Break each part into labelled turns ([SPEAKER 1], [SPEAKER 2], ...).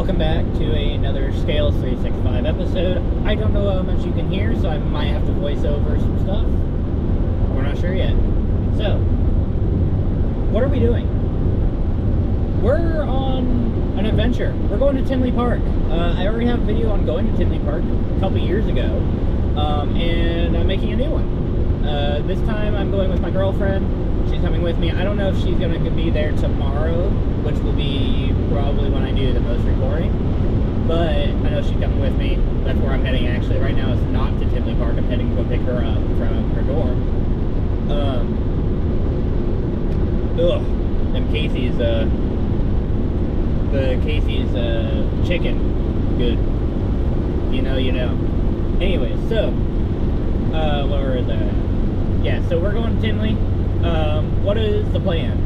[SPEAKER 1] Welcome back to another Scales 365 episode. I don't know how much you can hear, so I might have to voice over some stuff. We're not sure yet. So, what are we doing? We're on an adventure. We're going to Tinley Park. I already have a video on going to Tinley Park a couple years ago, and I'm making a new one. This time I'm going with my girlfriend. She's coming with me. I don't know if she's going to be there tomorrow, which will be probably when I do the most recording, but I know she's coming with me. That's where I'm heading actually. Right now it's not to Tinley Park. I'm heading to go pick her up from her dorm. And Casey's chicken. Good. You know. Anyway, so, where is that? Yeah, so we're going to Tinley. What is the plan?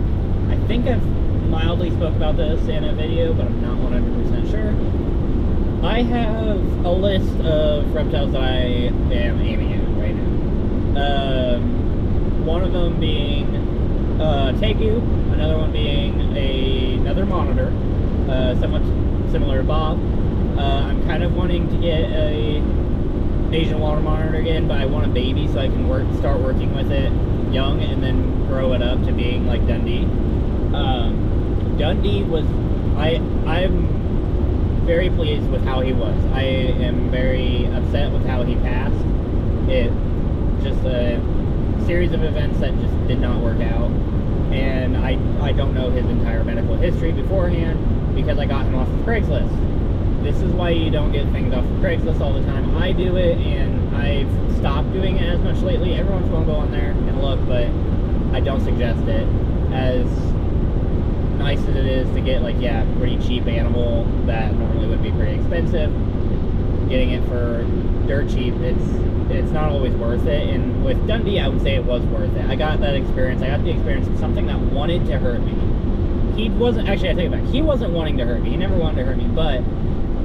[SPEAKER 1] I think I've mildly spoke about this in a video, but I'm not 100% sure. I have a list of reptiles that I am aiming at right now. One of them being tegu, another one being another monitor, somewhat similar to Bob. I'm kind of wanting to get a Asian water monitor again, but I want a baby so I can start working with it young and then grow it up to being like Dundee. Dundee was, I'm very pleased with how he was. I am very upset with how he passed. It just a series of events that just did not work out, and I don't know his entire medical history beforehand because I got him off of Craigslist. This is why you don't get things off of Craigslist all the time. I do it, and I've stopped doing it as much lately. Every once in a while go on there and look, but I don't suggest it. As nice as it is to get, like, yeah, pretty cheap animal that normally would be pretty expensive, getting it for dirt cheap, it's not always worth it. And with Dundee, I would say it was worth it. I got that experience. I got the experience of something that wanted to hurt me. He wasn't, actually, I take it back. He wasn't wanting to hurt me. He never wanted to hurt me, but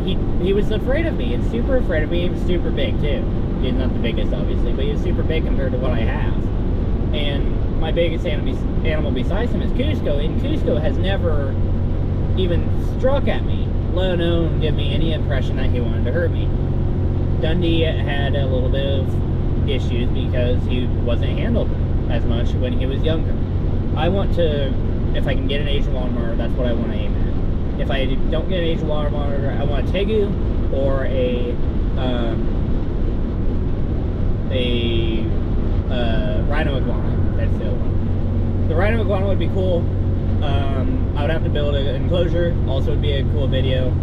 [SPEAKER 1] he was afraid of me, and super afraid of me. He was super big, too. He's not the biggest, obviously, but he was super big compared to what I have. And my biggest animal besides him is Cusco, and Cusco has never even struck at me, let alone give me any impression that he wanted to hurt me. Dundee had a little bit of issues because he wasn't handled as much when he was younger. I want to, if I can get an Asian water monitor, that's what I want to aim at. If I don't get an Asian water monitor, I want a tegu or a rhino iguana. That's the other one. The rhino iguana would be cool. I would have to build an enclosure. Also, would be a cool video.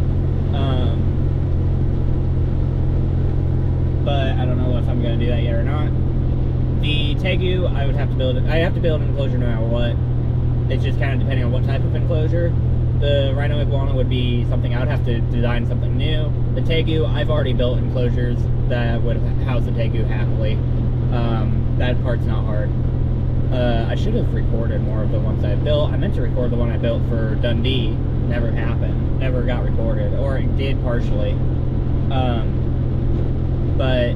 [SPEAKER 1] But I don't know if I'm going to do that yet or not. The tegu, I would have to build it. I have to build an enclosure no matter what. It's just kind of depending on what type of enclosure. The rhino iguana would be something I would have to design something new. The tegu, I've already built enclosures that would house the tegu happily. That part's not hard. I should have recorded more of the ones I built. I meant to record the one I built for Dundee. Never happened. Never got recorded. Or it did partially. But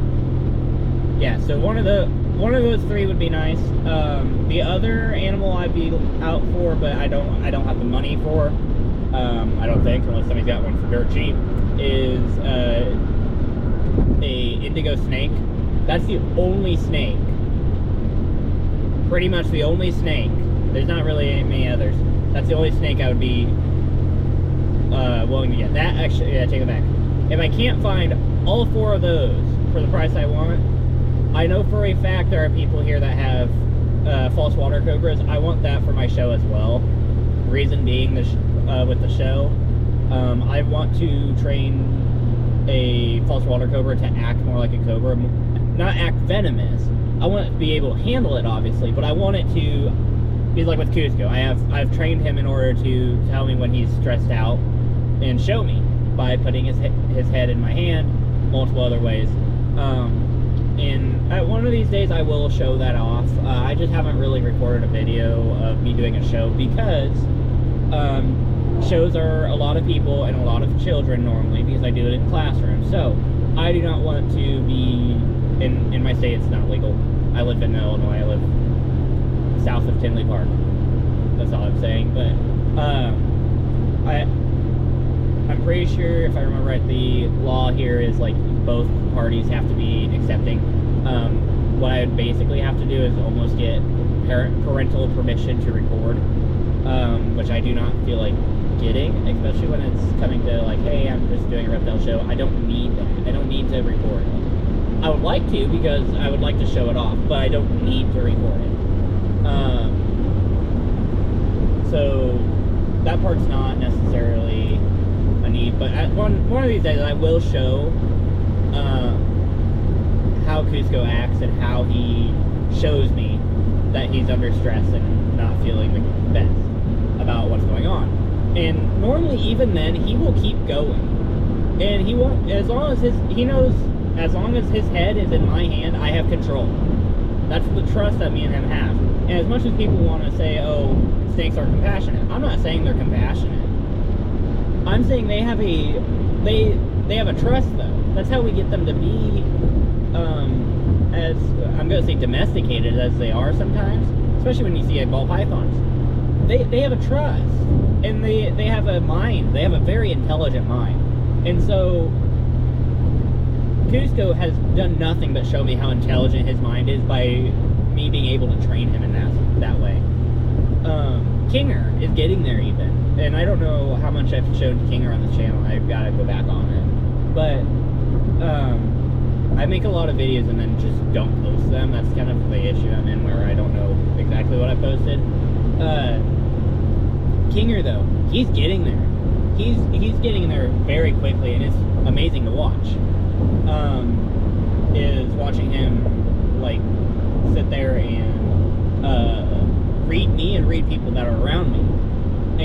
[SPEAKER 1] yeah, so one of those three would be nice. The other animal I'd be out for, but I don't have the money for. I don't think, unless somebody's got one for dirt cheap, is a indigo snake. That's the only snake. Pretty much the only snake. There's not really many others. That's the only snake I would be willing to get. That actually, yeah, take it back. If I can't find all four of those for the price I want, I know for a fact there are people here that have false water cobras. I want that for my show as well. Reason being, with the show, I want to train a false water cobra to act more like a cobra, not act venomous. I want it to be able to handle it, obviously, but I want it to be like with Cusco. I've trained him in order to tell me when he's stressed out and show me by putting his head in my hand, multiple other ways. And one of these days I will show that off. I just haven't really recorded a video of me doing a show because shows are a lot of people and a lot of children normally because I do it in classrooms. So I do not want to be, in my state it's not legal. I live in Illinois. I live south of Tinley Park. That's all I'm saying. But I I'm pretty sure, if I remember right, the law here is like both parties have to be accepting. What I would basically have to do is almost get parental permission to record, which I do not feel like getting, especially when it's coming to like, hey, I'm just doing a reptile show. I don't need that. I don't need to record it. I would like to, because I would like to show it off, but I don't need to record it. So that part's not necessarily a need, but one of these days I will show how Cusco acts and how he shows me that he's under stress and not feeling the best about what's going on. And normally, even then, he will keep going, and he won't, as long as he knows, as long as his head is in my hand, I have control. That's the trust that me and him have. And as much as people want to say, oh, snakes are compassionate, I'm not saying they're compassionate. I'm saying they have a trust, though. That's how we get them to be, as I'm going to say, domesticated as they are sometimes, especially when you see ball pythons. They have a trust, and they have a mind. They have a very intelligent mind. And so Cusco has done nothing but show me how intelligent his mind is by me being able to train him in that way. Kinger is getting there even, and I don't know how much I've shown Kinger on this channel. I've got to go back on it, but I make a lot of videos and then just don't post them. That's kind of the issue I'm in, where I don't know exactly what I posted. Kinger, though, he's getting there. He's getting there very quickly, and it's amazing to watch. Is watching him like sit there and read me and read people that are around me,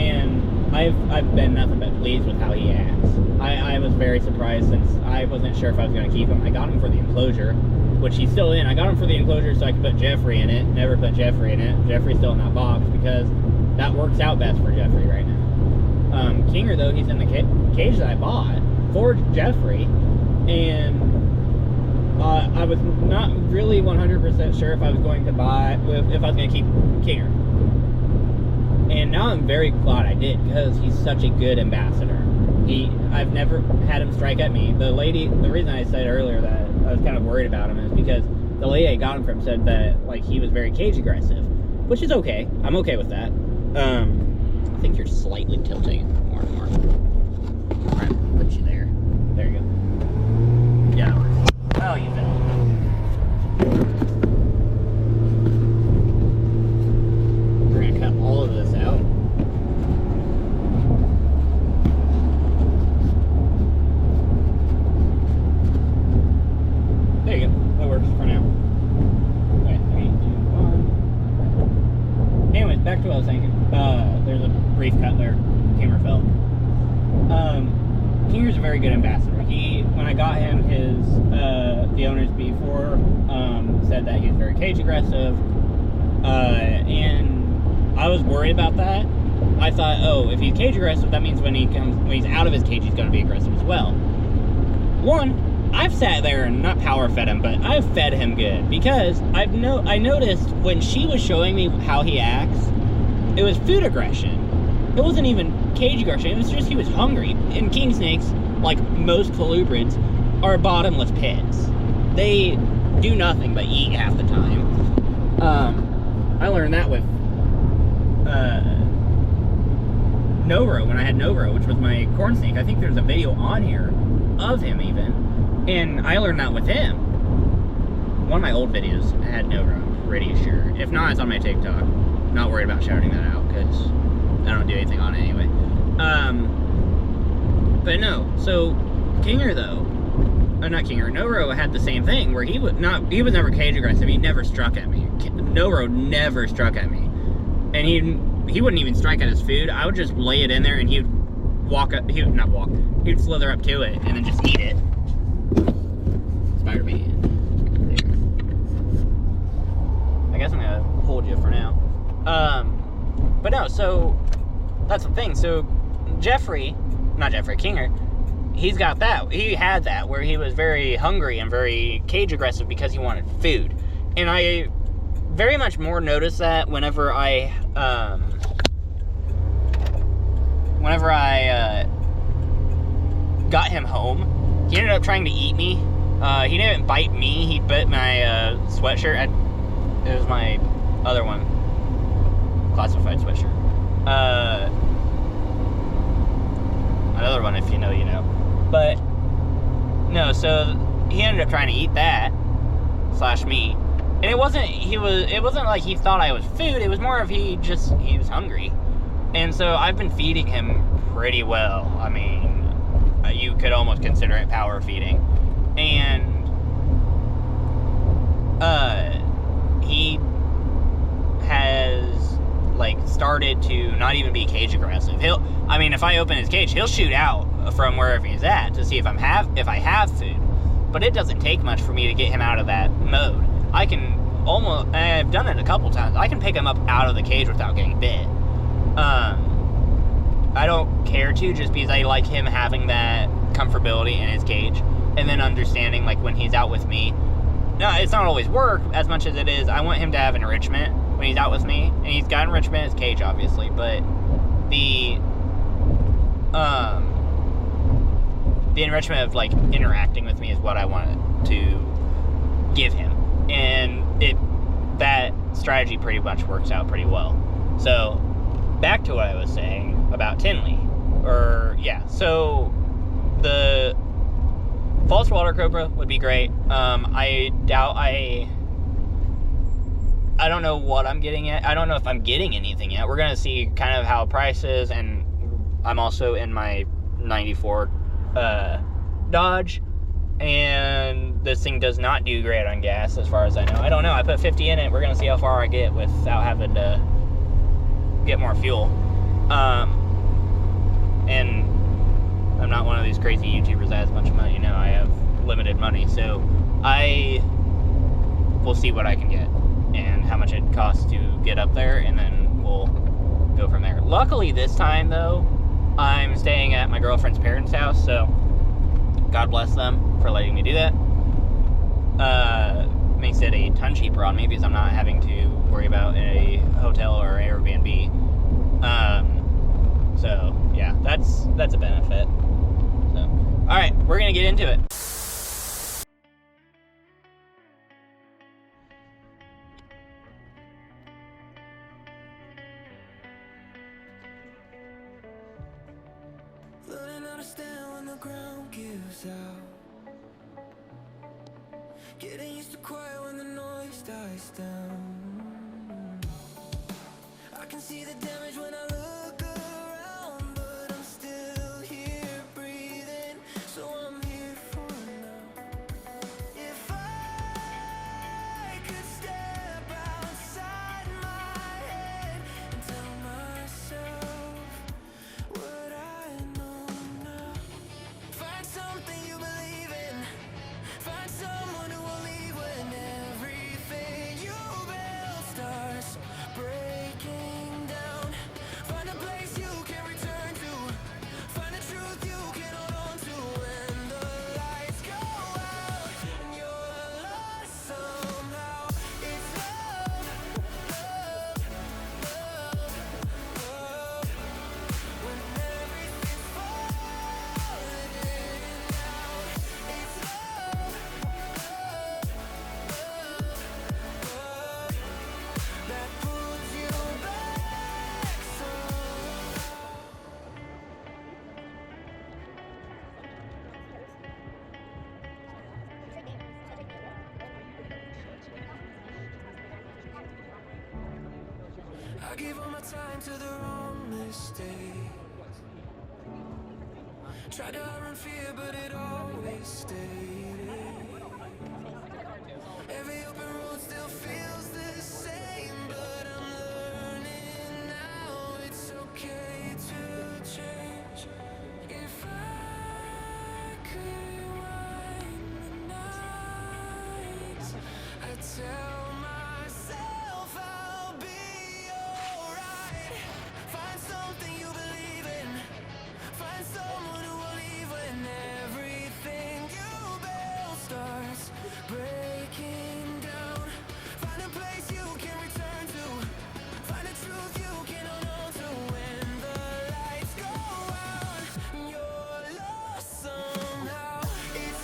[SPEAKER 1] and I've been nothing but pleased with how he acts. I was very surprised, since I wasn't sure if I was going to keep him. I got him for the enclosure, which he's still in. I got him for the enclosure so I could put Jeffrey in it. Never put Jeffrey in it. Jeffrey's still in that box because that works out best for Jeffrey right now. Kinger, though, he's in the cage that I bought for Jeffrey, and I was not really 100% sure if I was going to if I was going to keep Kinger. And now I'm very glad I did, because he's such a good ambassador. I've never had him strike at me. The reason I said earlier that I was kind of worried about him is because the lady I got him from said that like he was very cage aggressive, which is okay. I'm okay with that. I think you're slightly tilting more and more. I'm trying to put you there. There you go. Yeah, that works. Oh, you fell. We're gonna cut all of this out. There you go. That works for now. Okay, 3, 2, 1. Anyways, back to what I was saying. There's a brief cut there. Camera fell. Kinger's a very good ambassador. When I got him, the owners before said that he was very cage aggressive, and I was worried about that. I thought, oh, if he's cage aggressive, that means when he's out of his cage, he's going to be aggressive as well. One, I've sat there and not power fed him, but I've fed him good, because I noticed when she was showing me how he acts, it was food aggression. It wasn't even cage aggression. It was just he was hungry. And king snakes, like most colubrids, are bottomless pits. They do nothing but eat half the time. I learned that with Noro, when I had Noro, which was my corn snake. I think there's a video on here of him even, and I learned that with him. One of my old videos had Noro, I'm pretty sure. If not, it's on my TikTok. Not worried about shouting that out, because I don't do anything on it anyway. But no, so Kinger, though, not Kinger, Noro had the same thing, where he was never cage aggressive. He never struck at me. Noro never struck at me, and he wouldn't even strike at his food. I would just lay it in there, and he'd slither up to it and then just eat it. Spider-Man. There. I guess I'm gonna hold you for now. But no, so that's the thing. So Kinger, he's got that. He had that where he was very hungry and very cage aggressive because he wanted food. And I very much more notice that whenever I he ended up trying to eat me. He didn't bite me. He bit my sweatshirt. It was my other one, classified sweatshirt. Another one, if you know, you know. But no, so he ended up trying to eat that / me, and it wasn't like he thought I was food. It was more of he was hungry, and so I've been feeding him pretty well. I mean, you could almost consider it power feeding, and he has like started to not even be cage aggressive. If I open his cage, he'll shoot out from wherever he's at to see if I have food. But it doesn't take much for me to get him out of that mode. I've done it a couple times. I can pick him up out of the cage without getting bit. I don't care to, just because I like him having that comfortability in his cage, and then understanding like when he's out with me. No, it's not always work as much as it is. I want him to have enrichment when he's out with me, and he's got enrichment in his cage, obviously. But the enrichment of like interacting with me is what I wanted to give him, and that strategy pretty much works out pretty well. So back to what I was saying about Tinley, so the false water cobra would be great. I don't know what I'm getting at. I don't know if I'm getting anything yet. We're gonna see kind of how price is, and I'm also in my 94 Dodge, and this thing does not do great on gas as far as I know. I don't know. I put 50 in it. We're gonna see how far I get without having to get more fuel. And I'm not one of these crazy YouTubers that has a bunch of money. You know, I have limited money, so I will see what I can get and how much it costs to get up there, and then we'll go from there. Luckily this time though, I'm staying at my girlfriend's parents' house, so God bless them for letting me do that. Makes it a ton cheaper on me because I'm not having to worry about a hotel or Airbnb. So yeah, that's a benefit. So, all right, we're gonna get into it.
[SPEAKER 2] Learning how to stand when the ground gives out. Getting used to quiet when the noise dies down. I can see the damage when I look around, but I'm still here breathing, so I'm here for now. If I could step outside my head and tell myself what I know now. Find something you believe in. Find someone who will leave when everything you build starts breaking down. Find a place you can return to. Find a truth you can hold on to when the lights go out and you're lost somehow. It's love, love, love, love. When everything's falling in and out, it's love, love, love, love that pulls you back somehow. I gave all my time to the wrong mistake. Tried to outrun fear, but it always stayed. Every open road still feels the same, but I'm learning now it's okay to change. If I could rewind the nights, I'd tell myself I'll be alright. Find something you believe in. Find someone who will leave when everything you build starts breaking down. Find a place you can return to. Find a truth you can hold on to when the lights go out and you're lost somehow. It's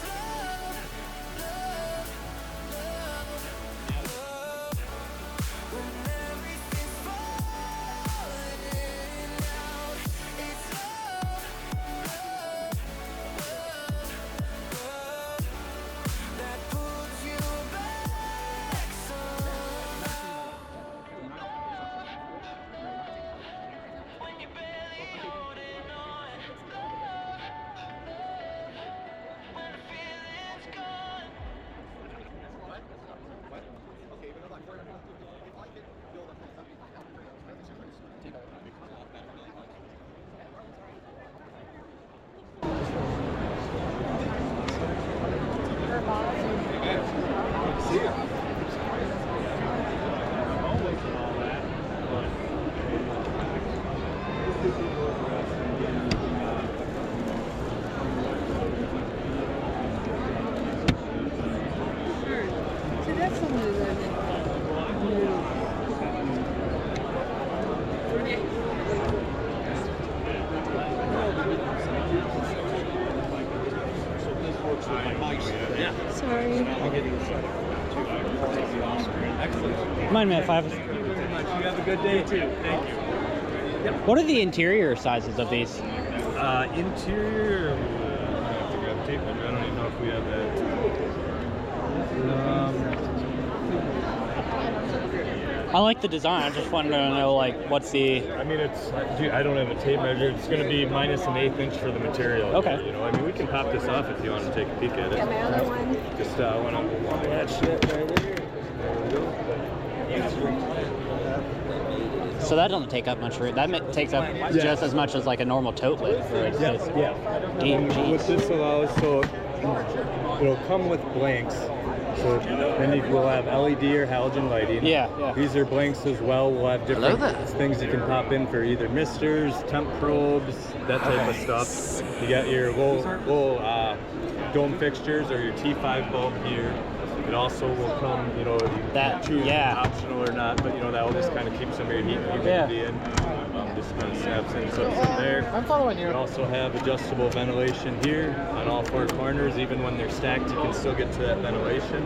[SPEAKER 3] Sorry.
[SPEAKER 4] Excellent. Mind me if I have.
[SPEAKER 5] You have a good day too. Thank you.
[SPEAKER 4] What are the interior sizes of these?
[SPEAKER 5] Interior. I have to grab tape measure. I don't even know if we have that.
[SPEAKER 4] I like the design. I just wanted to know, like, what's the.
[SPEAKER 5] I mean, I don't have a tape measure. It's going to be minus an 1/8 inch for the material.
[SPEAKER 4] Okay.
[SPEAKER 5] You know, I mean, we can pop this off if you want to take a peek at it.
[SPEAKER 3] Got my other one.
[SPEAKER 5] Just want to that shit right there. There we go.
[SPEAKER 4] So that doesn't take up much room. That takes up just as much as like a normal tote lid. For its
[SPEAKER 5] Yeah.
[SPEAKER 4] Deep
[SPEAKER 5] What
[SPEAKER 4] jeans.
[SPEAKER 5] this allows, so it'll come with blanks. So then you will have LED or halogen lighting.
[SPEAKER 4] Yeah.
[SPEAKER 5] These are blanks as well. We'll have different things you can pop in for either misters, temp probes, that type of stuff. You got your little dome fixtures or your T5 bulb here. It also will come, you know, you
[SPEAKER 4] That-
[SPEAKER 5] can choose
[SPEAKER 4] yeah.
[SPEAKER 5] optional or not, but you know, that will just kind of keep some of your heat and humidity in. Just kind of snaps in, so it's in there.
[SPEAKER 1] I'm following you.
[SPEAKER 5] You also have adjustable ventilation here on all four corners. Even when they're stacked, you can still get to that ventilation.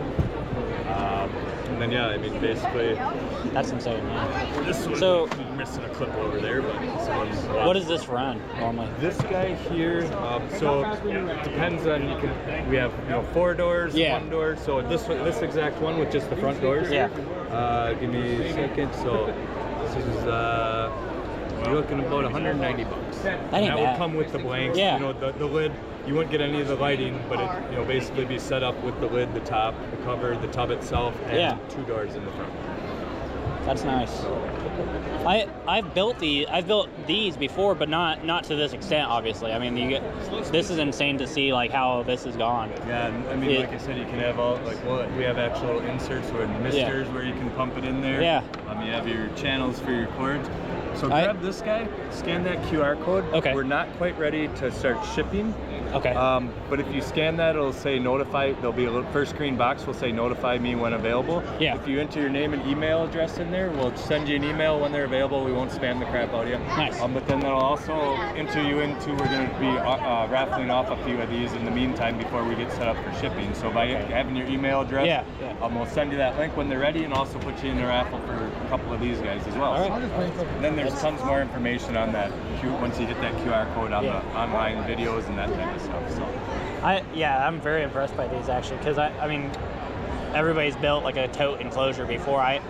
[SPEAKER 5] And then, yeah, I mean, basically,
[SPEAKER 4] That's insane, man.
[SPEAKER 5] this one,
[SPEAKER 4] So-
[SPEAKER 5] we're missing a clip over there, but this one's
[SPEAKER 4] What does this run normally?
[SPEAKER 5] this guy here, so it depends on, we have, you know, 4 doors,
[SPEAKER 4] Yeah.
[SPEAKER 5] 1 door. So this exact one with just the front doors.
[SPEAKER 4] Yeah.
[SPEAKER 5] Give me a second. So this is, you're looking about 190 bucks.
[SPEAKER 4] That ain't
[SPEAKER 5] That
[SPEAKER 4] bad.
[SPEAKER 5] would come with the blanks.
[SPEAKER 4] Yeah.
[SPEAKER 5] You know, the lid, you wouldn't get any of the lighting, but it, you know, basically be set up with the lid, the top, the cover, the tub itself, and
[SPEAKER 4] Yeah.
[SPEAKER 5] 2 doors in the front.
[SPEAKER 4] That's nice. I've built these before, but not to this extent, obviously. I mean, this is insane to see like how this has gone.
[SPEAKER 5] Yeah, and I mean, like I said, you can have all, like, well, we have actual inserts or misters where you can pump it in there.
[SPEAKER 4] Yeah.
[SPEAKER 5] You have your channels for your cords. So grab this guy, scan that QR code.
[SPEAKER 4] Okay.
[SPEAKER 5] We're not quite ready to start shipping.
[SPEAKER 4] Okay.
[SPEAKER 5] But if you scan that, it'll say notify. There'll be a little first screen box will say notify me when available.
[SPEAKER 4] Yeah.
[SPEAKER 5] If you enter your name and email address in there, we'll send you an email when they're available. We won't spam the crap out of you.
[SPEAKER 4] Nice.
[SPEAKER 5] But then that'll also enter you into, we're going to be raffling off a few of these in the meantime before we get set up for shipping. So by having your email address, we'll send you that link when they're ready and also put you in a raffle for a couple of these guys as well.
[SPEAKER 4] All right.
[SPEAKER 5] And then there's tons more information on that once you hit that QR code on the online videos and that type of stuff. So.
[SPEAKER 4] I'm very impressed by these actually, because I mean, everybody's built like a tote enclosure before. I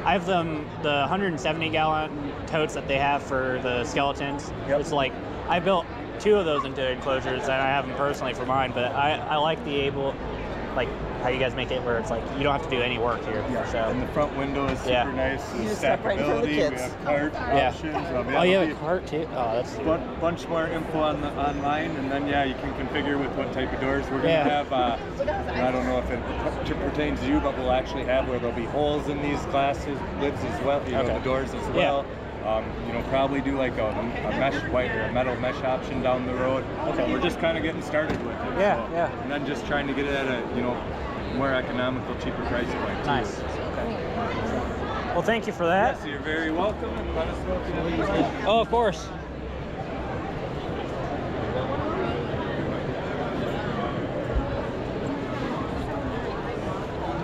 [SPEAKER 4] have the 170 gallon totes that they have for the skeletons.
[SPEAKER 5] Yep.
[SPEAKER 4] It's like I built 2 of those into enclosures, and I have them personally for mine. But I like like how you guys make it where it's like you don't have to do any work here.
[SPEAKER 5] Yeah.
[SPEAKER 4] So.
[SPEAKER 5] And the front window is super nice.
[SPEAKER 3] just step right in front of the
[SPEAKER 5] Stackability. We
[SPEAKER 3] kids.
[SPEAKER 5] have cart options.
[SPEAKER 4] Oh, you have a cart too? Oh, that's super.
[SPEAKER 5] Bunch more info online, and then you can configure with what type of doors we're gonna have. I don't know if it pertains to you, but we'll actually have where there'll be holes in these glasses lids as well. You know, the doors as well. You know, probably do like a mesh white or a metal mesh option down the road. Okay. We're just kind of getting started with it. And then just trying to get it at a more economical, cheaper price point. Too.
[SPEAKER 4] Nice. Okay. Well, thank you for that.
[SPEAKER 5] Yes, you're very welcome, and let us know if you have any questions.
[SPEAKER 4] Oh, of course.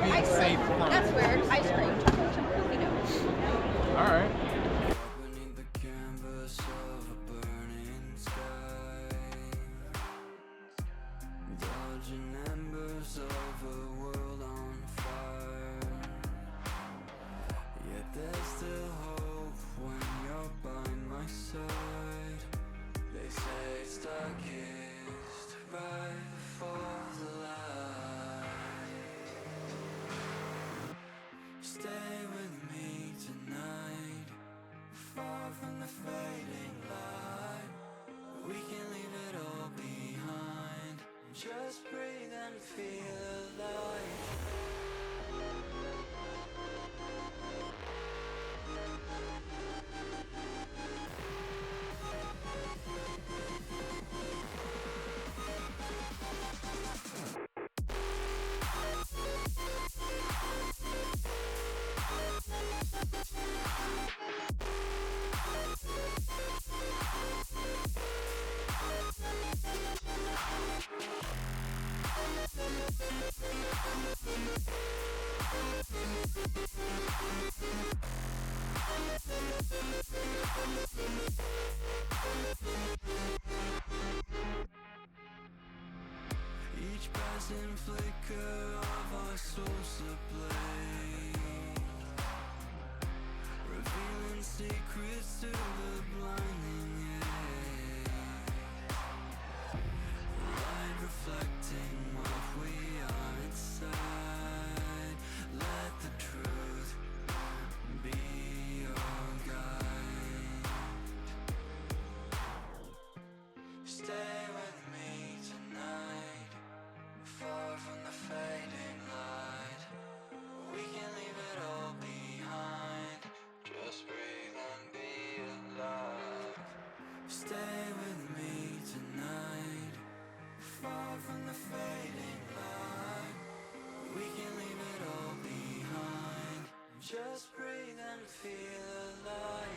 [SPEAKER 3] Ice cream. That's weird. Ice cream.
[SPEAKER 5] All right.
[SPEAKER 2] Beneath the canvas of a burning sky, dodging embers of a world on fire. Yet there's still hope when you're by my side. each passing flicker of our souls ablaze, revealing secrets to the blinding age. Light reflecting what we are inside. Let the truth be your guide. Stay with me tonight, far from the fading light. We can leave it all behind. Just breathe and be alive. Stay with me tonight, far from the fading light. We can leave it all behind. Just breathe and feel alive.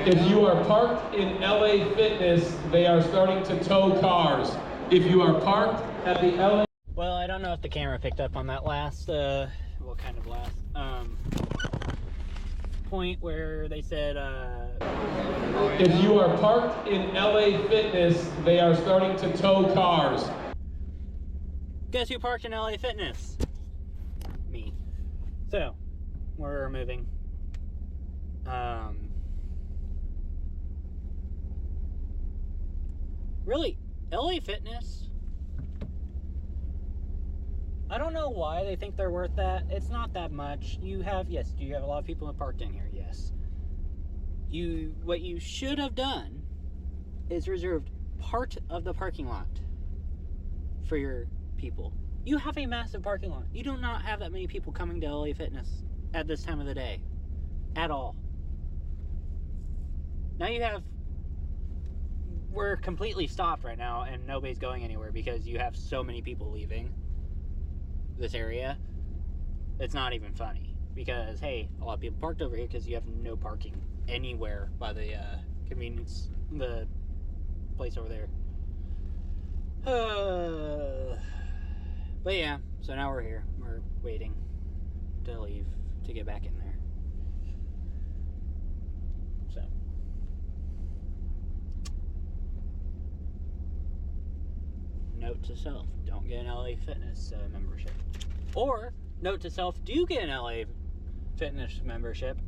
[SPEAKER 6] If you are parked in LA Fitness, they are starting to tow cars. If you are parked at the LA...
[SPEAKER 4] Well, I don't know if the camera picked up on that last, well, kind of last, point where they said,
[SPEAKER 6] If you are parked in LA Fitness, they are starting to tow cars.
[SPEAKER 4] guess who parked in LA Fitness? Me. So, we're moving. Really, LA Fitness? I don't know why they think they're worth that. It's not that much. You have, yes, do you have a lot of people parked in here? Yes. What you should have done is reserved part of the parking lot for your people. You have a massive parking lot. You do not have that many people coming to LA Fitness at this time of the day. At all. Now you have... We're completely stopped right now and nobody's going anywhere because you have so many people leaving this area. It's not even funny because, hey, a lot of people parked over here because you have no parking anywhere by the convenience, the place over there. But yeah, so now we're here. We're waiting to leave to get back in there. So. Note to self, don't get an LA Fitness membership. Or, note to self, do get an LA Fitness membership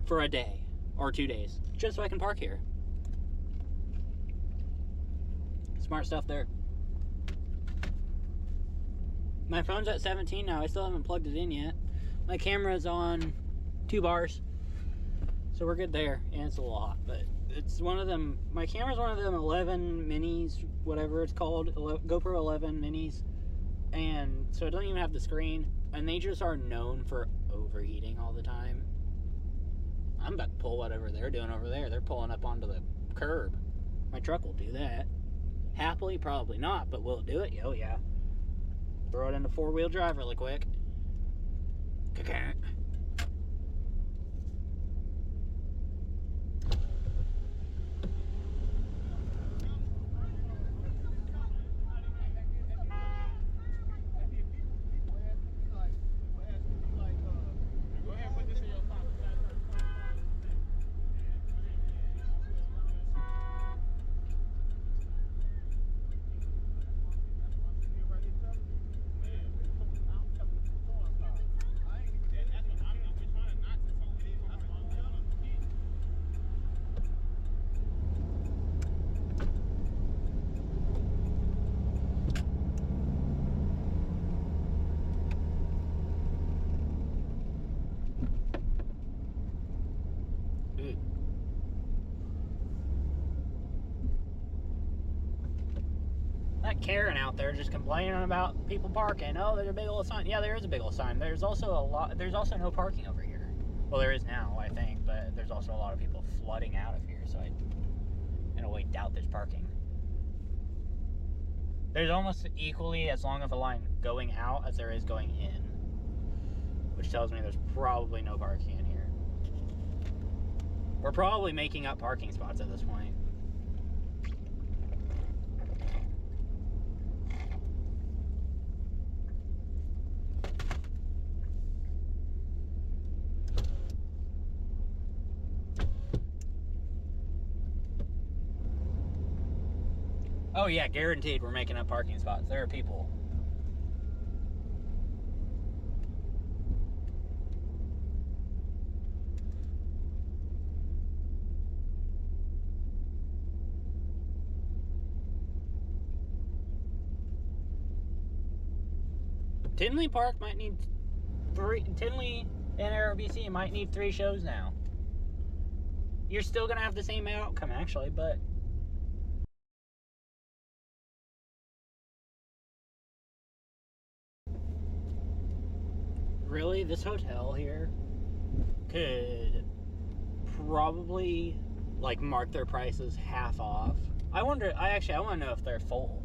[SPEAKER 4] for a day or 2 days, just so I can park here. Smart stuff there. My phone's at 17 now. I still haven't plugged it in yet. My camera's on 2 bars, so we're good there. And it's a lot, but it's one of them. My camera's one of them 11 minis, whatever it's called, GoPro 11 minis, and so it doesn't even have the screen. And they just are known for overheating all the time. I'm about to pull whatever they're doing over there. They're pulling up onto the curb. My truck will do that. Happily, probably not, but will it do it? Oh yeah. Throw it into 4-wheel drive really quick. Karen out there just complaining about people parking. Oh, there's a big old sign. Yeah, there is a big old sign. There's also no parking over here. Well, there is now, I think, but there's also a lot of people flooding out of here, so I in a way doubt there's parking. There's almost equally as long of a line going out as there is going in, which tells me there's probably no parking in here. We're probably making up parking spots at this point. Oh yeah, guaranteed we're making up parking spots. There are people. Tinley Park might need Tinley and ROBC might need 3 shows now. You're still gonna have the same outcome actually, but really, this hotel here could probably like mark their prices half off. I want to know if they're full.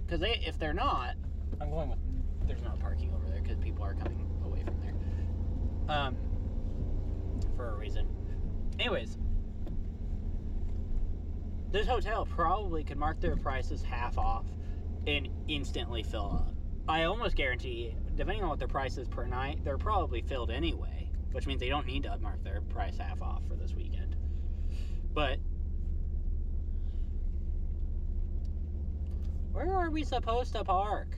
[SPEAKER 4] Because if they're not, I'm going with, there's not parking over there because people are coming away from there. For a reason. Anyways, this hotel probably could mark their prices half off and instantly fill up. I almost guarantee, depending on what their price is per night, they're probably filled anyway, which means they don't need to mark their price half off for this weekend. But where are we supposed to park?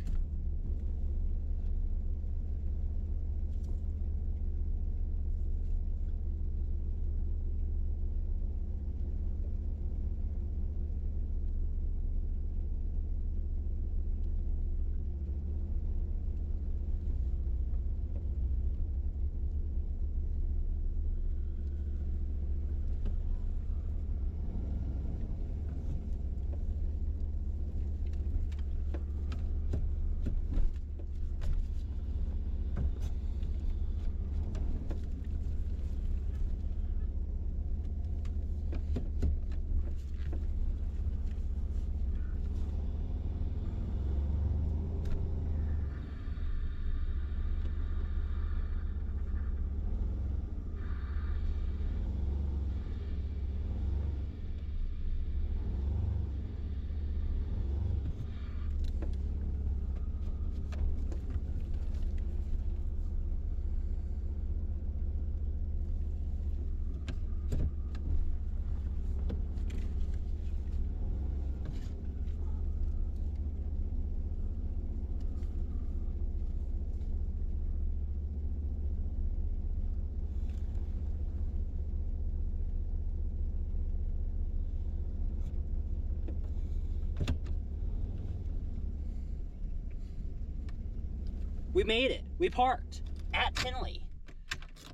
[SPEAKER 4] We made it. We parked at Tinley.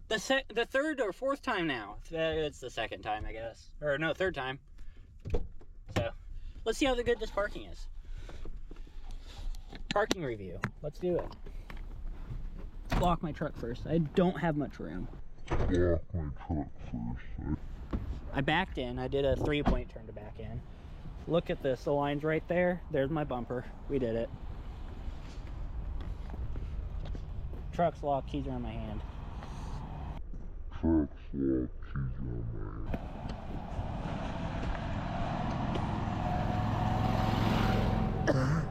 [SPEAKER 4] The third or fourth time now. It's the second time, I guess. Or no, third time. So, let's see how good this parking is. Parking review. Let's do it. Let's block my truck first. I don't have much room.
[SPEAKER 7] Block my truck first.
[SPEAKER 4] I backed in. I did a 3-point turn to back in. Look at this. The line's right there. There's my bumper. We did it. Truck's locked, keys are in my hand.
[SPEAKER 7] Truck's locked, keys are in my hand.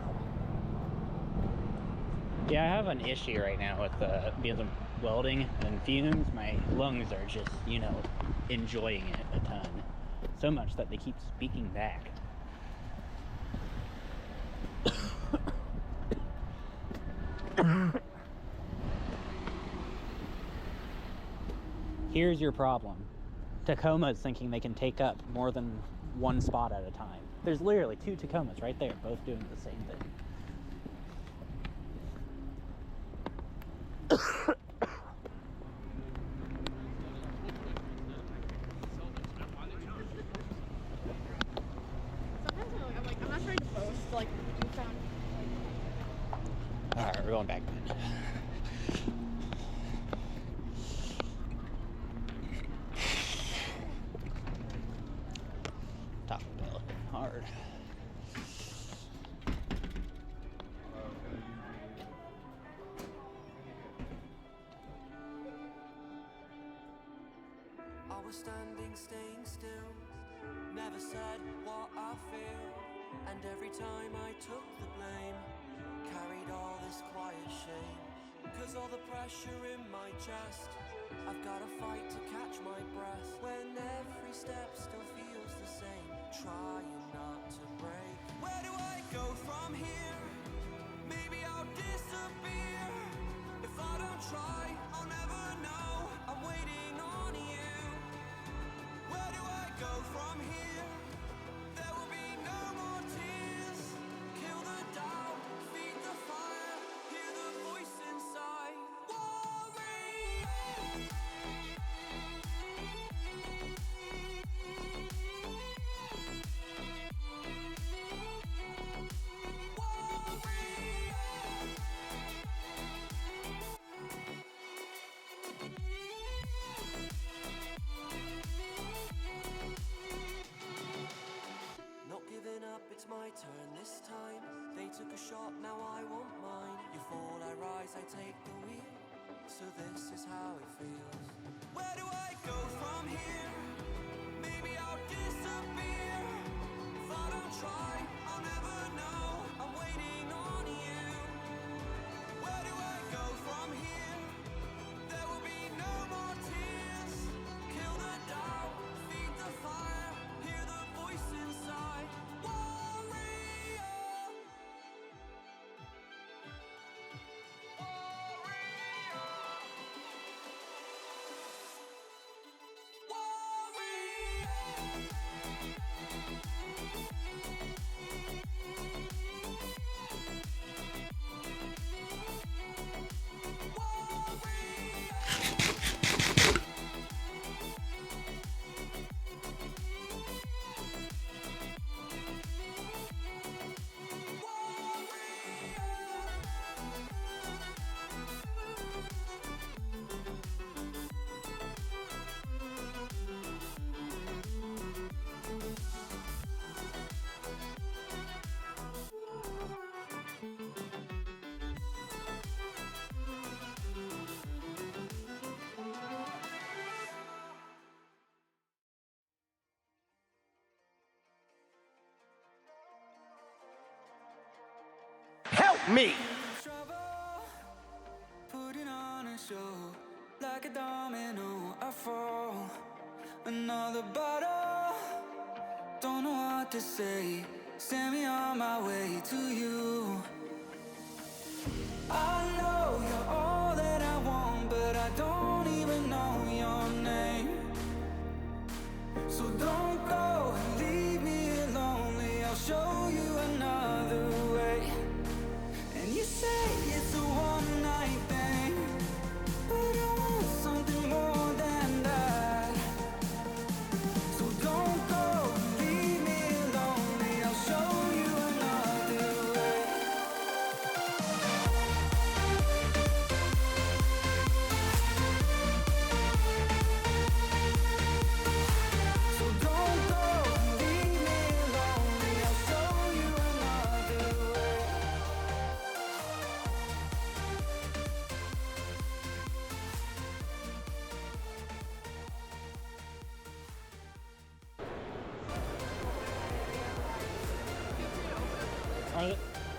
[SPEAKER 4] Yeah, I have an issue right now with because of welding and fumes. My lungs are just, you know, enjoying it a ton. So much that they keep speaking back. Here's your problem. Tacoma's thinking they can take up more than one spot at a time. There's literally 2 Tacomas right there, both doing the same thing.
[SPEAKER 3] Sometimes I'm not trying to boast, like, you found,
[SPEAKER 4] Alright, we're going back.
[SPEAKER 2] was standing, staying still. Never said what I feel. And every time I took the blame, carried all this quiet shame. Cause all the pressure in my chest, I've gotta fight to catch my breath. When every step still feels the same, trying not to break. Where do I go from here? Maybe I'll disappear. If I don't try, I'll never know. I'm waiting on you. Where do I go from here? There will be no more tears. Kill the doubt, feed the fire, hear the voice inside. Not giving up, it's my turn this time. They took a shot, now I want mine. You fall, I rise, I take the wheel. So this is how it feels. Where do I go from here? Maybe I'll disappear. If I don't try, I'll never know. I'm waiting on you. Where do I go from here? There will be no more tears. Kill the doubt, feed the fire, hear the voice inside. Warrior.
[SPEAKER 8] Help me!
[SPEAKER 2] Trouble, putting on a show. Like a domino, I fall. Another bottle, don't know what to say. Send me on my way to you. I know you're all that I want, but I don't even know your name. So don't go and leave me lonely. I'll show you another way. And you say it's a one-night thing, but I want something more than that. So don't go and leave me lonely. I'll show you another way. So don't go and leave me lonely. I'll show you another way.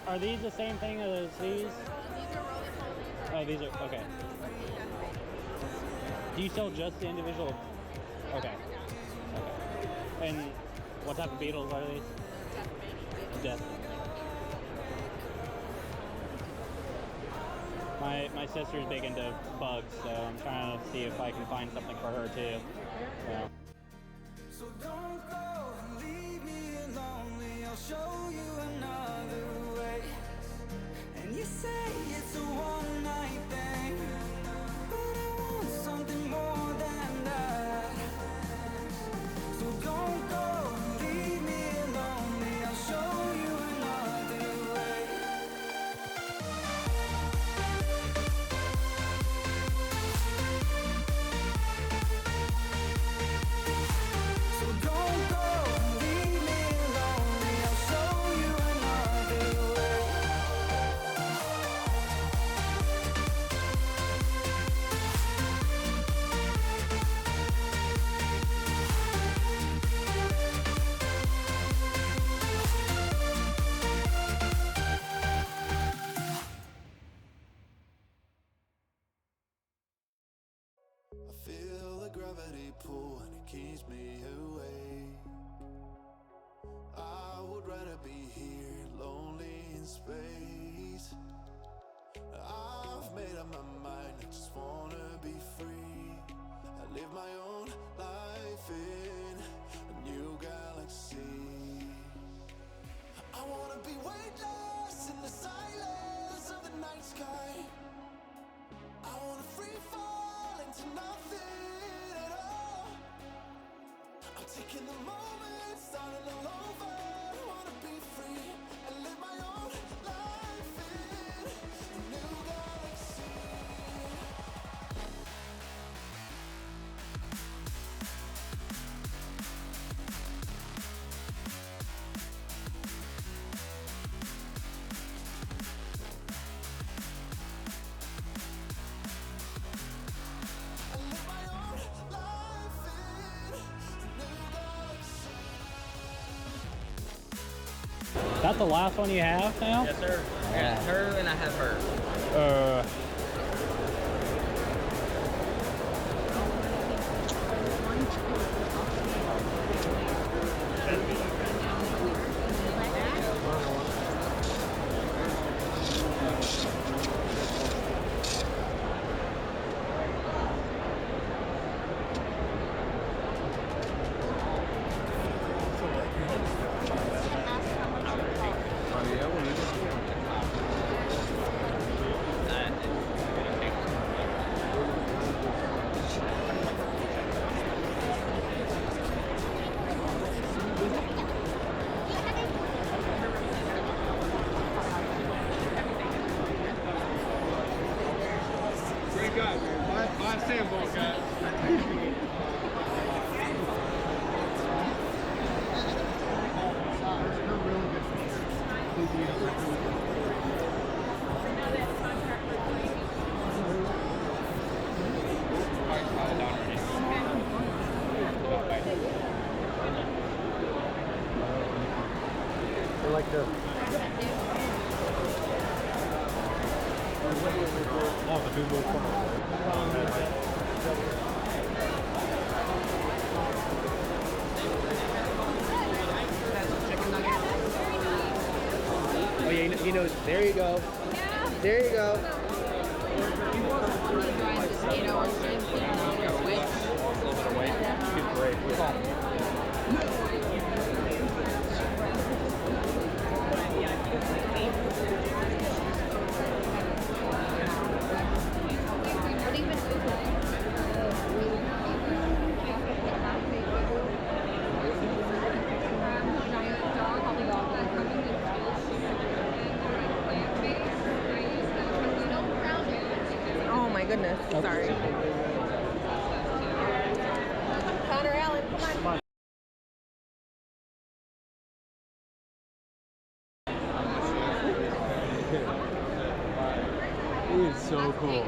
[SPEAKER 4] Are these the same thing as these?
[SPEAKER 3] These are roly polies.
[SPEAKER 4] Oh, these are okay. Do you sell just the individual? Okay. Okay. And what type of beetles are these? Death. My sister's big into bugs, so I'm trying to see if I can find something for her too. So.
[SPEAKER 2] So don't go and leave me lonely. I'll show you another way. And you say it's a one-night thing, but I want something more than that. So don't go and leave me lonely. I'll show you another way. pull and it keeps me awake. I would rather be here, lonely in space. I've made up my mind, I just wanna be free. I live my own life in a new galaxy. I wanna be weightless in the silence of the night sky. I wanna free fall into nothing at all. I'm taking the moment, starting all over. I wanna be free and live my own life in a new galaxy. I live my own life in a new galaxy.
[SPEAKER 4] Is that the last one you have now?
[SPEAKER 9] Yes, sir. I got her and I have her.
[SPEAKER 5] Great guy, man. My sample guy.
[SPEAKER 9] I like the.
[SPEAKER 5] Oh, the Google
[SPEAKER 9] Oh yeah, he knows. There you go. There you go.
[SPEAKER 10] Oh my goodness, sorry. Connor Allen, come on.
[SPEAKER 5] He is so cool.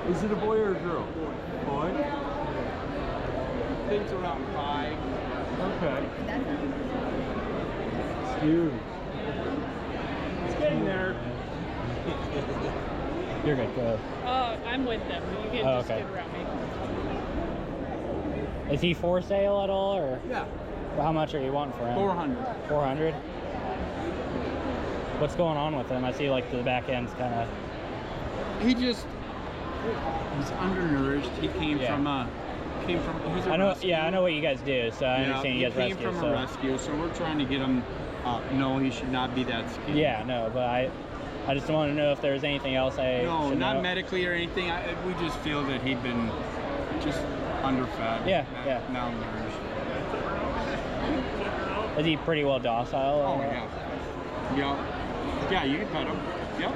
[SPEAKER 5] Is it a boy or a girl? Boy? I think it's around 5. Okay. It's huge. It's getting there.
[SPEAKER 4] You're good, go ahead.
[SPEAKER 3] I'm with them. You can
[SPEAKER 4] Oh,
[SPEAKER 3] just
[SPEAKER 4] okay.
[SPEAKER 3] get around me.
[SPEAKER 4] Is he for sale at all, or
[SPEAKER 5] Yeah.
[SPEAKER 4] how much are you wanting for him?
[SPEAKER 5] 400.
[SPEAKER 4] 400? What's going on with him? I see like the back end's kind of.
[SPEAKER 11] He's undernourished. He came
[SPEAKER 4] Yeah.
[SPEAKER 11] from a he was a
[SPEAKER 4] I know.
[SPEAKER 11] rescue.
[SPEAKER 4] Yeah, I know what you guys do, so I understand you guys
[SPEAKER 11] he came
[SPEAKER 4] rescue.
[SPEAKER 11] from
[SPEAKER 4] so.
[SPEAKER 11] a rescue, so we're trying to get him. No, he should not be that skinny.
[SPEAKER 4] Yeah, no, but I just want to know if there's anything else I
[SPEAKER 11] No,
[SPEAKER 4] should
[SPEAKER 11] not
[SPEAKER 4] know.
[SPEAKER 11] medically or anything. We just feel that he'd been just underfed.
[SPEAKER 4] Yeah, yeah.
[SPEAKER 11] Malnourished.
[SPEAKER 4] Is he pretty well docile?
[SPEAKER 11] Oh
[SPEAKER 4] or-
[SPEAKER 11] yeah. Yep. Yeah, you can pet him. Yep.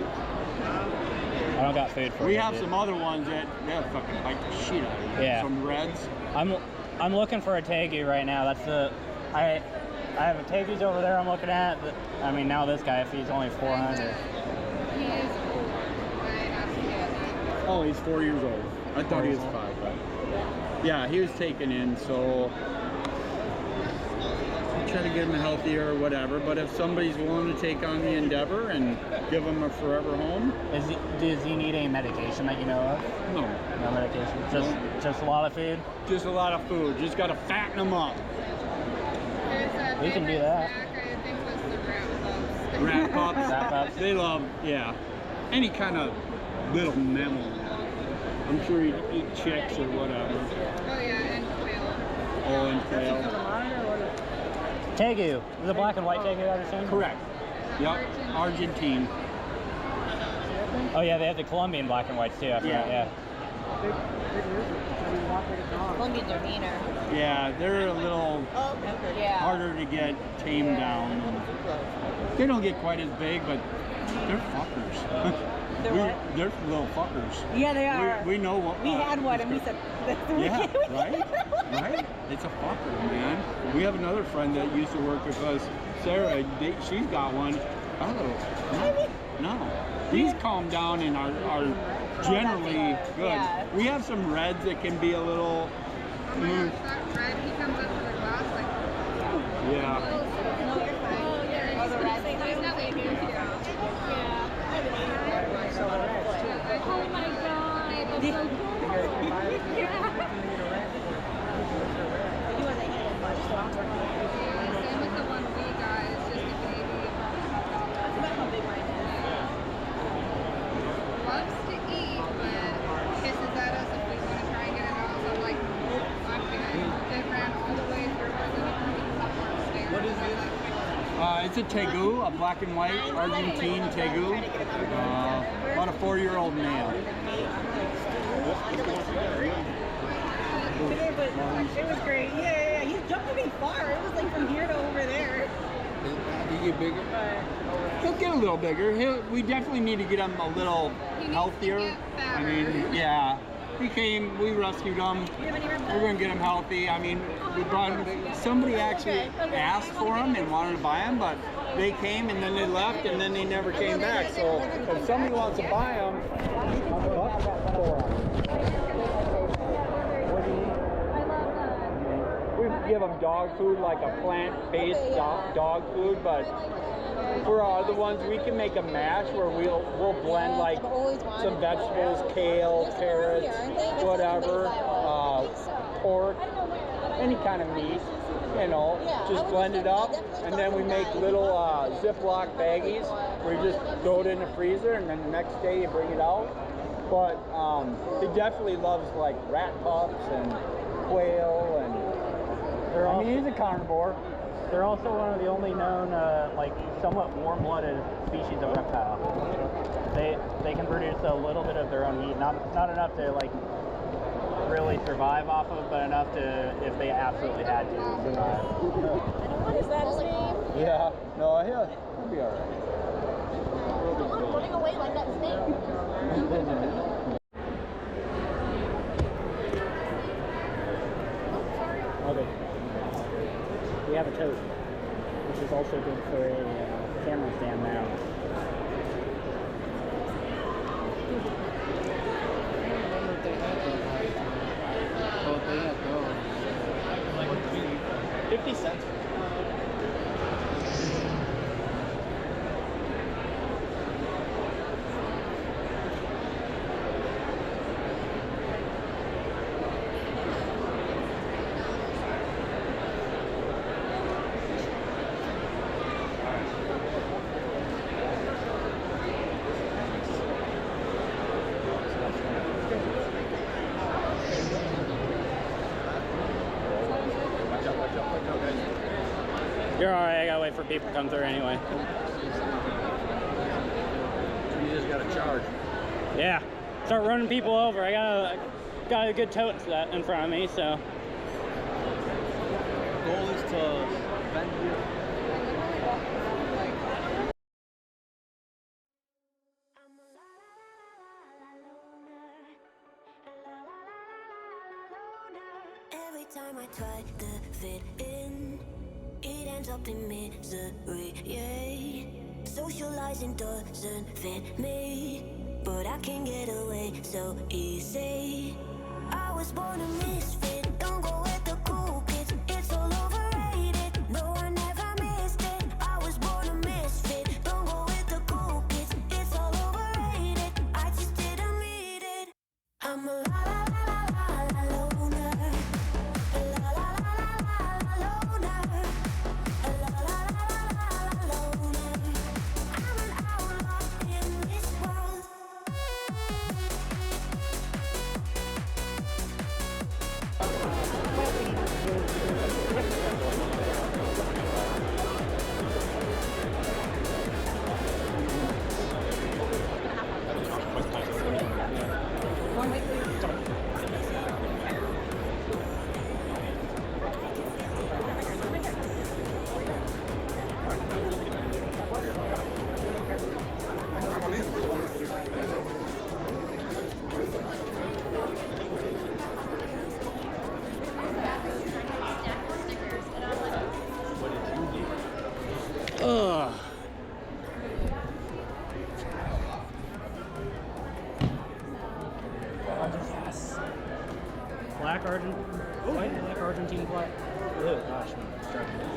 [SPEAKER 4] I don't got food for
[SPEAKER 11] We
[SPEAKER 4] him,
[SPEAKER 11] have
[SPEAKER 4] dude.
[SPEAKER 11] some other ones that fucking bite the shit out of you.
[SPEAKER 4] Yeah.
[SPEAKER 11] Some reds.
[SPEAKER 4] I'm looking for a tegu right now. That's the I have a tegus over there I'm looking at. I mean, now this guy, if he's only 400.
[SPEAKER 11] Oh, he's 4 years old. I thought he was 5. But yeah, he was taken in, so try to get them healthier or whatever. But if somebody's willing to take on the endeavor and give them a forever home,
[SPEAKER 4] Does he need any medication that you know of?
[SPEAKER 11] no.
[SPEAKER 4] No medication. Just a lot of food.
[SPEAKER 11] Just a lot of food. Just got to fatten them up.
[SPEAKER 4] We can do that.
[SPEAKER 11] Rat pups.
[SPEAKER 4] Rat pups.
[SPEAKER 11] They love, yeah, any kind of little mammal. I'm sure he'd eat chicks or whatever.
[SPEAKER 10] Oh yeah, and quail.
[SPEAKER 11] Oh, and quail.
[SPEAKER 4] Tegu. Is it black and white Tegu I understand?
[SPEAKER 11] Correct. Yep. Argentine.
[SPEAKER 4] Oh yeah, they have the Colombian black and whites too. I forgot, yeah.
[SPEAKER 10] Colombians are meaner.
[SPEAKER 11] Yeah, they're a little
[SPEAKER 10] Yeah.
[SPEAKER 11] harder to get tamed down. They don't get quite as big, but they're fuckers. They're little fuckers.
[SPEAKER 10] Yeah, they are.
[SPEAKER 11] We know what.
[SPEAKER 10] We had one and we said,
[SPEAKER 11] yeah, right? Right? It's a fucker, man. We have another friend that used to work with us, Sarah. She's got one. Oh, no. These calm down and are generally good.
[SPEAKER 10] Yeah.
[SPEAKER 11] We have some reds that can be a little.
[SPEAKER 10] That red, he comes up to the glass like.
[SPEAKER 11] Yeah.
[SPEAKER 10] Oh, the red. He's not like you.
[SPEAKER 3] Oh my god, that's so cool.
[SPEAKER 10] Same with the one we got, it's just a baby. Loves to eat, but kisses at us if we want to try and get it out. So I'm like, I'm good. They ran all the way through
[SPEAKER 11] What is this? It's a Tegu, a black and white Argentine Tegu. About a 4-year-old male.
[SPEAKER 10] It was great. Yeah. He jumped pretty far. It was like from here to over there.
[SPEAKER 11] Did he get bigger? He'll get a little bigger. We definitely need to get him a little healthier. I mean, yeah. We rescued him. We're going to get him healthy. I mean, we brought him. Somebody actually asked for him and wanted to buy him, but they came and then they left and then they never came back. So if somebody wants to buy him, we give them dog food, like a plant-based dog food, but for our other ones, we can make a mash where we'll blend like some vegetables, kale, carrots, whatever, pork, any kind of meat, just blend it up, and then we make little Ziploc baggies where you just throw it in the freezer, and then the next day you bring it out. But he definitely loves like rat pups and quail, and he's a carnivore.
[SPEAKER 4] They're also one of the only known, like, somewhat warm-blooded species of reptile. They can produce a little bit of their own heat, not enough to like really survive off of, but enough to, if they absolutely had to, survive.
[SPEAKER 10] Is that his name?
[SPEAKER 11] Yeah, no, he'll be all right.
[SPEAKER 10] Running away like that snake.
[SPEAKER 4] Okay. We have a tote, which is also good for a camera stand now.
[SPEAKER 11] Oh, they had those.
[SPEAKER 4] 50 cents. You're alright, I gotta wait for people to come through anyway.
[SPEAKER 11] You just got to charge.
[SPEAKER 4] Yeah, start running people over. I got a good tote in front of me, so.
[SPEAKER 11] The goal is to bend you.
[SPEAKER 2] Every time I try to fit in, it ends up in misery, yeah. Socializing doesn't fit me, but I can get away so easy. I was born a misfit, don't go with the cool kids, it's all overrated. No, I never
[SPEAKER 4] black Argentine black. Oh gosh,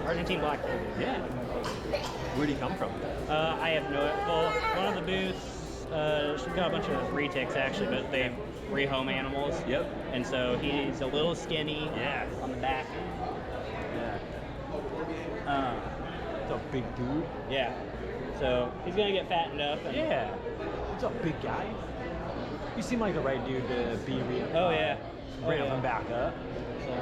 [SPEAKER 4] Argentine black.
[SPEAKER 12] Yeah. Where'd he come from?
[SPEAKER 4] I have no. Well, one of the booths, she's got a bunch of retics actually, but they rehome animals.
[SPEAKER 12] Yep.
[SPEAKER 4] And so he's a little skinny.
[SPEAKER 12] Yeah.
[SPEAKER 4] On the back.
[SPEAKER 12] Yeah. It's a big dude.
[SPEAKER 4] Yeah. So he's gonna get fattened up. And
[SPEAKER 12] yeah. He's a big guy. You seem like the right dude to be ramping him back up.
[SPEAKER 4] So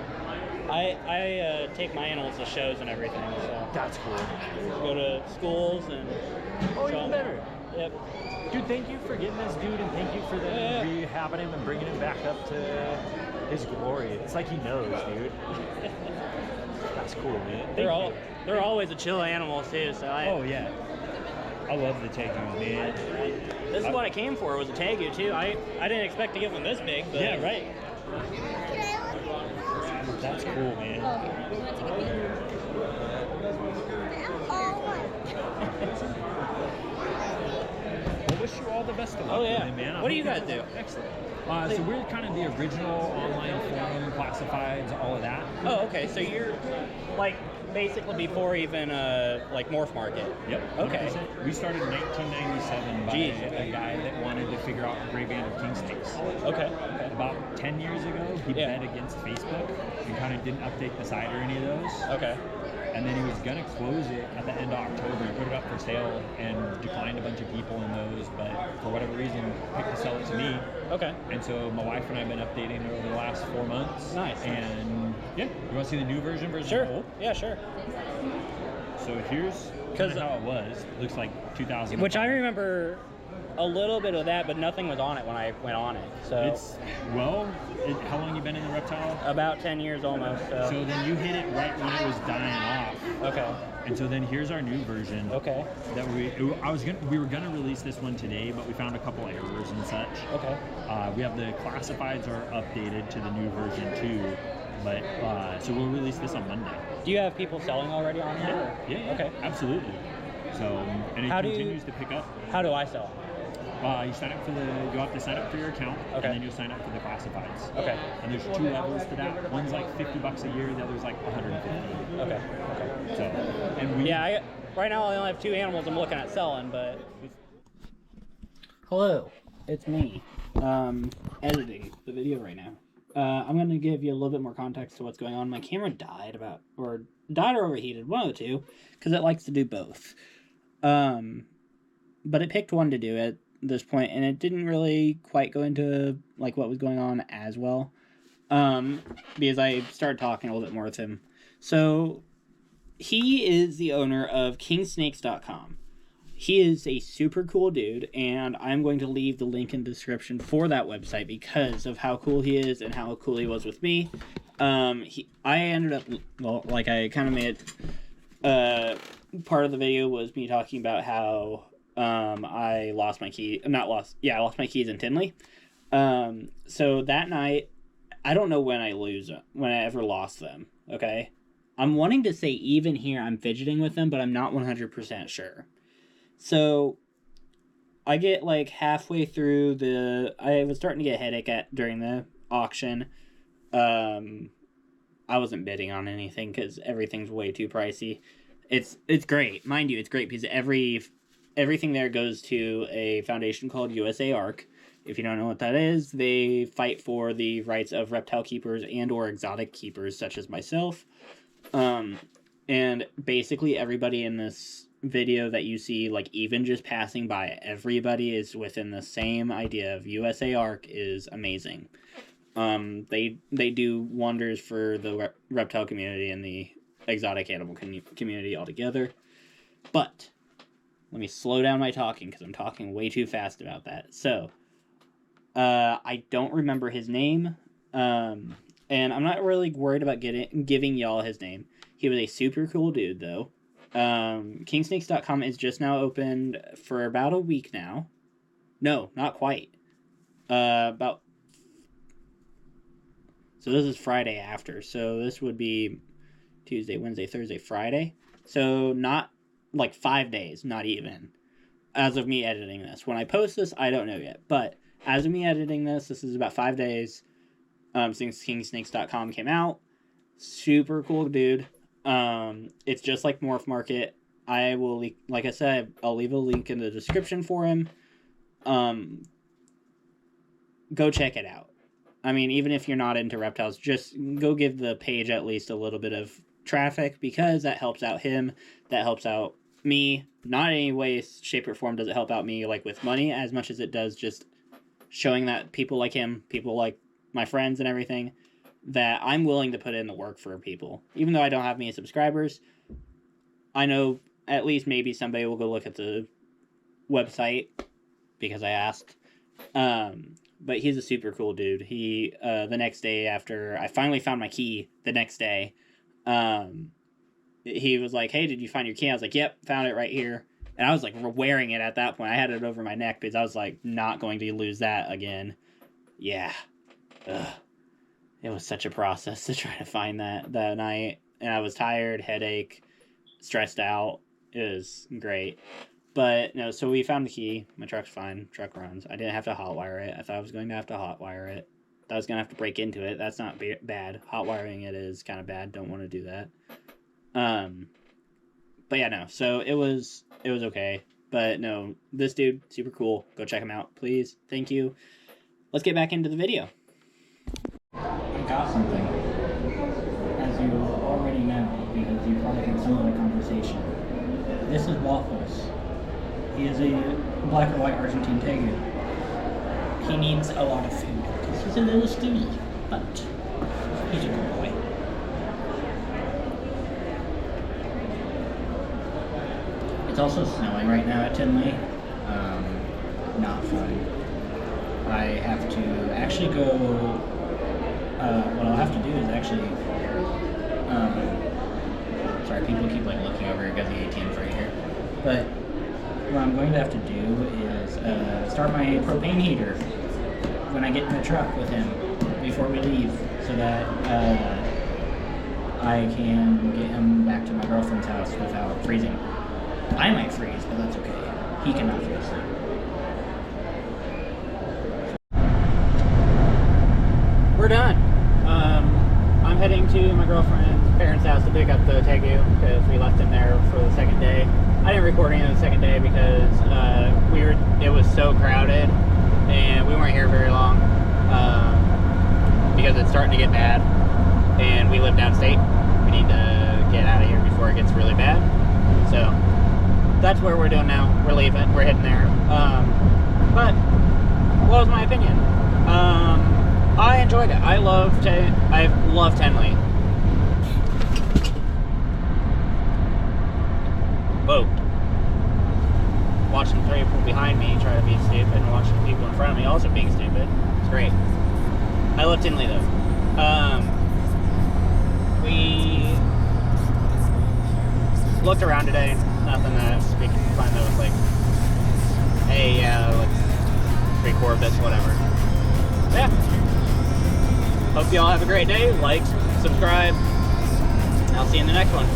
[SPEAKER 4] I take my animals to shows and everything. So
[SPEAKER 12] that's cool.
[SPEAKER 4] Go to schools and.
[SPEAKER 12] Oh, even better.
[SPEAKER 4] Yep.
[SPEAKER 12] Dude, thank you for getting this dude, and thank you for rehabbing him and bringing him back up to his glory. It's like he knows, dude. That's cool, man.
[SPEAKER 4] They're always a chill animal too. So
[SPEAKER 12] oh yeah. I love the tegus, man.
[SPEAKER 4] This is what I came for, was a tegu too. I didn't expect to get one this big, but
[SPEAKER 12] yeah, right. That's cool, man. Well, wish you all the best of luck.
[SPEAKER 4] Oh yeah,
[SPEAKER 12] with it, man.
[SPEAKER 4] What do you guys do?
[SPEAKER 12] Excellent. So we're kind of the original online forum, classifieds, all of that.
[SPEAKER 4] Oh, okay. So you're like basically before even like Morph Market.
[SPEAKER 12] Yep.
[SPEAKER 4] Okay.
[SPEAKER 12] 100%. We started in 1997 by a guy that wanted to figure out Gray Band of King Snakes.
[SPEAKER 4] Okay.
[SPEAKER 12] About 10 years ago, he bet against Facebook and kind of didn't update the site or any of those.
[SPEAKER 4] Okay.
[SPEAKER 12] And then he was going to close it at the end of October and put it up for sale and declined a bunch of people in those, but for whatever reason, picked to sell it to me.
[SPEAKER 4] Okay.
[SPEAKER 12] And so my wife and I have been updating it over the last 4 months.
[SPEAKER 4] Nice.
[SPEAKER 12] And yeah, you want to see the new version versus
[SPEAKER 4] sure.
[SPEAKER 12] the old?
[SPEAKER 4] Yeah, sure.
[SPEAKER 12] So here's kind of how it was. Looks like 2000.
[SPEAKER 4] Which I remember a little bit of that, but nothing was on it when I went on it. So
[SPEAKER 12] it's how long you been in the reptile?
[SPEAKER 4] About 10 years almost.
[SPEAKER 12] So then you hit it right when it was dying off.
[SPEAKER 4] Okay.
[SPEAKER 12] And so then here's our new version.
[SPEAKER 4] Okay.
[SPEAKER 12] That we were gonna release this one today, but we found a couple errors and such.
[SPEAKER 4] Okay.
[SPEAKER 12] We have the classifieds are updated to the new version too, but so we'll release this on Monday.
[SPEAKER 4] Do you have people selling already on here?
[SPEAKER 12] Yeah. Okay. Absolutely. So and it continues to pick up.
[SPEAKER 4] How do I sell?
[SPEAKER 12] You sign up you'll have to sign up for your account, and then you'll sign up for the classifieds.
[SPEAKER 4] Okay.
[SPEAKER 12] And there's 2 levels to that. One's like $50 a year, the other's like $150.
[SPEAKER 4] Okay.
[SPEAKER 12] So, and
[SPEAKER 4] right now I only have 2 animals I'm looking at selling, but. Hello, it's me, editing the video right now. I'm going to give you a little bit more context to what's going on. My camera died or overheated, one of the two, because it likes to do both. But it picked one to do at this point, and it didn't really quite go into like what was going on as well, because I started talking a little bit more with him. So he is the owner of kingsnakes.com. He is a super cool dude, and I'm going to leave the link in the description for that website because of how cool he is and how cool he was with me. I ended up, like I kind of made part of the video was me talking about how I lost my key. I lost my keys in Tinley. So that night, I don't know when I ever lost them. Okay, I'm wanting to say even here I'm fidgeting with them, but I'm not 100% sure. So I get like halfway through I was starting to get a headache during the auction. I wasn't bidding on anything because everything's way too pricey. It's great, mind you. It's great because everything there goes to a foundation called USA ARC. If you don't know what that is, they fight for the rights of reptile keepers and or exotic keepers such as myself. And basically everybody in this video that you see, like even just passing by, everybody is within the same idea of USA ARC is amazing. They do wonders for the reptile community and the exotic animal community altogether. But let me slow down my talking because I'm talking way too fast about that. So, I don't remember his name, and I'm not really worried about giving y'all his name. He was a super cool dude, though. Kingsnakes.com is just now opened for about a week now. No, not quite. So this is Friday after. So this would be Tuesday, Wednesday, Thursday, Friday. So not like 5 days, not even. As of me editing this. When I post this, I don't know yet. But as of me editing this is about 5 days. since kingsnakes.com came out. Super cool dude. It's just like Morph Market. I will, like I said, I'll leave a link in the description for him. Go check it out. I mean, even if you're not into reptiles, just go give the page at least a little bit of traffic, because that helps out him, that helps out me. Not in any way, shape, or form does it help out me like with money as much as it does just showing that people like him, people like my friends and everything, that I'm willing to put in the work for people. Even though I don't have many subscribers, I know at least maybe somebody will go look at the website because I asked. But he's a super cool dude. He, the next day after I finally found my key, the next day, he was like, hey, did you find your key? I was like, yep, found it right here. And I was like wearing it at that point. I had it over my neck because I was like not going to lose that again. Yeah. Ugh. It was such a process to try to find that night. And I was tired, headache, stressed out. It was great. But no, so we found the key. My truck's fine. Truck runs. I didn't have to hotwire it. I thought I was going to have to hotwire it. I was going to have to break into it. That's not bad. Hotwiring it is kind of bad. Don't want to do that. But yeah, no. So it was okay. But no, this dude, super cool. Go check him out, please. Thank you. Let's get back into the video. I got something. As you already know, because you probably heard some of the conversation. This is Waffles. He is a black or white Argentine Tegu. He needs a lot of food because he's a little skinny, but he's a good boy. It's also snowing right now at Tinley. Not fun. I have to actually go. What I'll have to do is actually. Sorry, people keep like looking over here because the ATM's right here. But what I'm going to have to do is start my propane heater when I get in the truck with him before we leave, so that I can get him back to my girlfriend's house without freezing. I might freeze, but that's okay. He cannot freeze. We're done. I'm heading to my girlfriend's parents' house to pick up the Tegu because we left him there for the second day. I didn't record any of the second day because it was so crowded and we weren't here very long because it's starting to get bad and we live downstate. We need to get out of here before it gets really bad. So that's where we're doing now. We're leaving. We're heading there. But what was my opinion? I enjoyed it. I love Tinley. Whoa. Watching three people behind me try to be stupid and watching people in front of me also being stupid. It's great. I love Tinley though. We looked around today. Nothing that we can find that was like, hey, let's record this, whatever. Yeah. Hope you all have a great day. Like, subscribe, and I'll see you in the next one.